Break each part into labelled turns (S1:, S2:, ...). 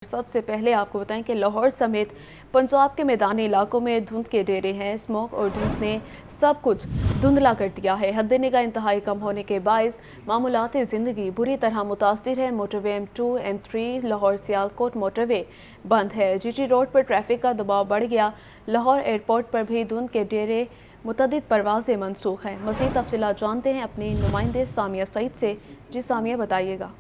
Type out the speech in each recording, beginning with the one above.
S1: सबसे पहले आपको बताएं कि लाहौर समेत पंजाब के मैदानी इलाकों में धुंध के डेरे हैं। स्मोक और धुंध ने सब कुछ धुंधला कर दिया है। हद निगाह इंतहाई कम होने के बायस मामूलात ज़िंदगी बुरी तरह मुतासिर है। Motorway M2 M3 Lahore Sialkot motorway बंद है। GT रोड पर ट्रैफिक का दबाव बढ़ गया। लाहौर एयरपोर्ट पर भी धुंध के डेरे मुतअद्दिद परवाज़ें मनसूख हैं। मज़ीद तफसीलात जानते हैं अपनी नुमाइंदे सामिया सईद से। जी सामिया, बताइएगा।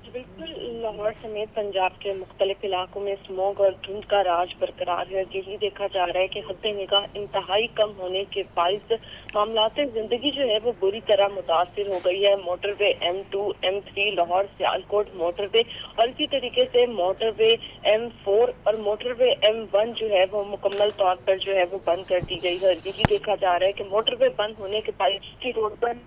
S2: बिल्कुल, लाहौर समेत पंजाब के मुख्तलिफ इलाकों में स्मोग और धुंध का राज बरकरार है। यही देखा जा रहा है कि हद निगाह इंतहाई कम होने के बायस मामलात जिंदगी जो है वो बुरी तरह मुतासिर हो गई है। Motorway M2 M3 Lahore Sialkot motorway और इसी तरीके से मोटरवे M4 और मोटरवे M1 जो है वो मुकम्मल तौर पर जो है वो बंद कर दी गई है। यही देखा जा रहा है कि मोटरवे बंद होने के बायस की रोड पर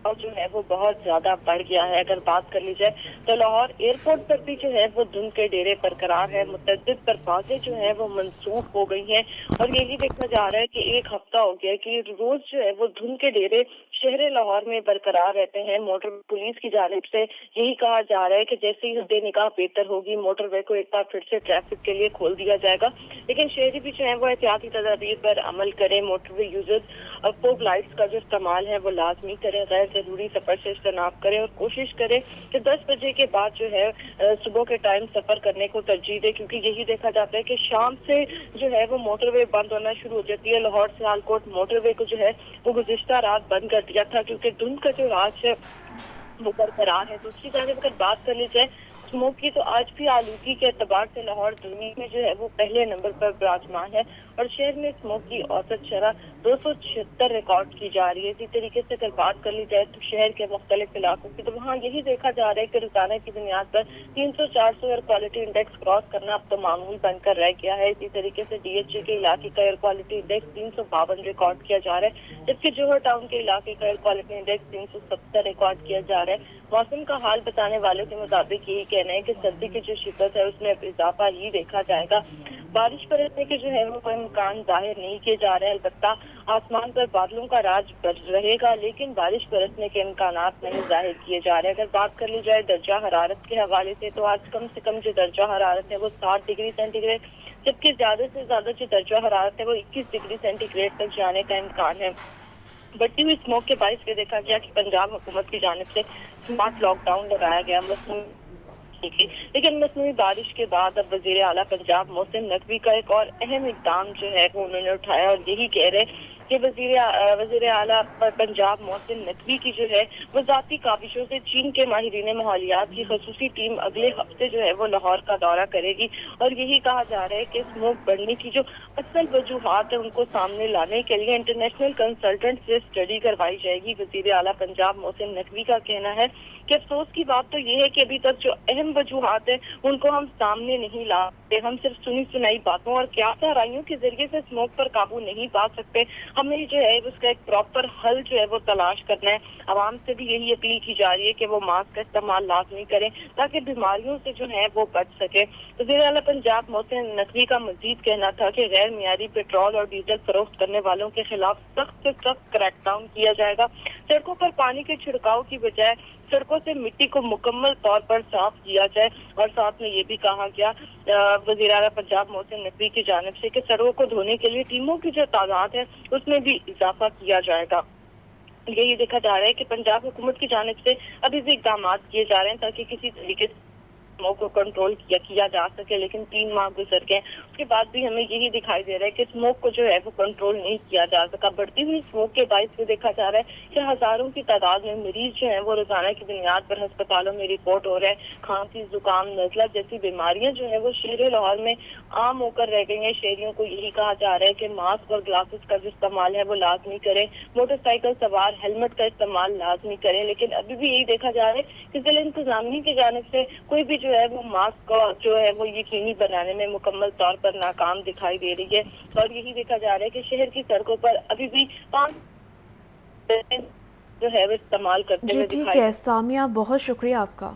S2: और जो है वो बहुत ज्यादा बढ़ गया है। अगर बात कर ली जाए तो लाहौर एयरपोर्ट पर भी जो है वो धुंध के डेरे बरकरार है। मुतअद्दिद परवाजें जो है वो मनसूख हो गई हैं और यही देखा जा रहा है कि एक हफ्ता हो गया कि रोज जो है वो धुंध के डेरे शहर लाहौर में बरकरार रहते हैं। मोटर पुलिस की जानिब से यही कहा जा रहा है कि जैसे ही हद निगाह बेहतर होगी मोटरवे को एक बार फिर से ट्रैफिक के लिए खोल दिया जाएगा। लेकिन शहरी भी जो है वो एहतियाती तदाबीर पर अमल करें। मोटरवे यूजर्स फोग लाइट्स का जो इस्तेमाल है वो लाजमी करें। गैर जरूरी सफर से इज्तनाब करें और कोशिश करें कि 10 बजे के बाद जो है सुबह के टाइम सफर करने को तरजीह दे, क्योंकि यही देखा जाता है कि शाम से जो है वो मोटरवे बंद होना शुरू हो जाती है। लाहौर सियालकोट मोटरवे को जो है वो गुज़िश्ता रात बंद कर दिया था क्योंकि धुंध का जो राज है वो बरकरार है। दूसरी जानिब अगर बात कर ली जाए स्मोक की तो आज भी आलूगी के एतबार से लाहौर दुनिया में जो है वो पहले नंबर पर विराजमान है और शहर में स्मोक की औसत शरह 276 रिकॉर्ड की जा रही है। इसी तरीके से अगर बात कर ली जाए तो शहर के मुख्तलिफ इलाकों की तो वहाँ यही देखा जा रहा है कि रोजाना की बुनियाद पर 300-400 एयर क्वालिटी इंडेक्स क्रॉस करना अब तो मामूल बनकर रह गया है। इसी तरीके से DHA के इलाके का एयर क्वालिटी इंडेक्स 352 रिकॉर्ड किया जा रहा है, जबकि जोहर टाउन के इलाके का एयर क्वालिटी इंडेक्स 370 रिकॉर्ड किया जा रहा है। मौसम का हाल बताने वालों के मुताबिक यही कहना है कि सर्दी की जो शिद्दत है उसमें इजाफा ही देखा जाएगा। बारिश बरसने के जो है वो कोई इम्कान जाहिर नहीं किए जा रहे हैं। अलबत्ता आसमान पर बादलों का राज रहेगा, लेकिन बारिश बरसने के इम्कानात नहीं जाहिर किए जा रहे हैं। अगर बात कर ली जाए दर्जा हरारत के हवाले से तो आज कम से कम जो दर्जा हरारत है वो 60 डिग्री सेंटीग्रेड, जबकि ज्यादा से ज्यादा जो दर्जा हरारत है वो 21 डिग्री सेंटीग्रेड तक जाने का इम्कान है। बढ़ती हुई स्मोक के बायस ये देखा गया कि पंजाब हुकूमत की जानिब से स्मार्ट लॉकडाउन लगाया गया लेकिन मसनूई बारिश के बाद अब वजीर आला पंजाब मोहसिन नकवी का एक और अहम इकदाम जो है वो उन्होंने उठाया और यही कह रहे कि वजीर आला पंजाब मोहसिन नकवी की जो है वो जाती काविशों से चीन के माहिरीन माहौलियात की खसूसी टीम अगले हफ्ते जो है वो लाहौर का दौरा करेगी और यही कहा जा रहा है कि स्मोक बढ़ने की जो असल वजूहात है उनको सामने लाने के लिए इंटरनेशनल कंसल्टेंट से स्टडी करवाई जाएगी। वजीर आला पंजाब मोहसिन नकवी का कहना है कि अफसोस की बात तो ये है कि अभी तक जो अहम वजूहात है उनको हम सामने नहीं ला सकते। हम सिर्फ सुनी सुनाई बातों और क्यासाराइयों के जरिए से स्मोक पर काबू नहीं पा सकते। हमें जो है उसका एक प्रॉपर हल जो है वो तलाश करना है। आवाम से भी यही अपील की जा रही है कि वो मास्क का इस्तेमाल लाजमी करें ताकि बीमारियों से जो है वो बच सके। वज़ीर आला पंजाब मोहसिन नकवी का मजीद कहना था कि गैर मियारी पेट्रोल और डीजल फरोख्त करने वालों के खिलाफ सख्त से सख्त क्रैकडाउन किया जाएगा। सड़कों पर पानी के छिड़काव की बजाय सड़कों से मिट्टी को मुकम्मल तौर पर साफ किया जाए और साथ में ये भी कहा गया वज़ीर आला पंजाब मोहसिन नकवी की जानिब से कि सड़कों को धोने के लिए टीमों की जो तादाद है उसमें भी इजाफा किया जाएगा। यही देखा जा रहा है कि पंजाब हुकूमत की जानिब से अभी भी इकदाम किए जा रहे हैं ताकि किसी तरीके से स्मोक को कंट्रोल किया जा सके, लेकिन 3 माह गुजर गए उसके बाद भी हमें यही दिखाई दे रहा है कि स्मोक को जो है वो कंट्रोल नहीं किया जा सका। बढ़ती हुई स्मोक के बायस भी देखा जा रहा है कि हजारों की तादाद में मरीज जो है वो रोजाना की बुनियाद पर अस्पतालों में रिपोर्ट हो रहे हैं। खांसी, जुकाम, नजला जैसी बीमारियां जो है वो शहर लाहौर में आम होकर रह गई हैं। शहरियों को यही कहा जा रहा है कि मास्क और ग्लासेस का जो इस्तेमाल है वो लाजमी करें, मोटरसाइकिल सवार हेलमेट का इस्तेमाल लाजमी करें। लेकिन अभी भी यही देखा जा रहा है कि जिला इंतजामिया की जानिब से कोई भी जो है वो मास्क का जो है वो यकीनी बनाने में मुकम्मल तौर पर नाकाम दिखाई दे रही है और यही देखा जा रहा है कि शहर की सड़कों पर अभी भी 5 जो है वो इस्तेमाल करते
S1: जी
S2: हुए
S1: ठीक
S2: दिखाई।
S1: है सामिया, बहुत शुक्रिया आपका।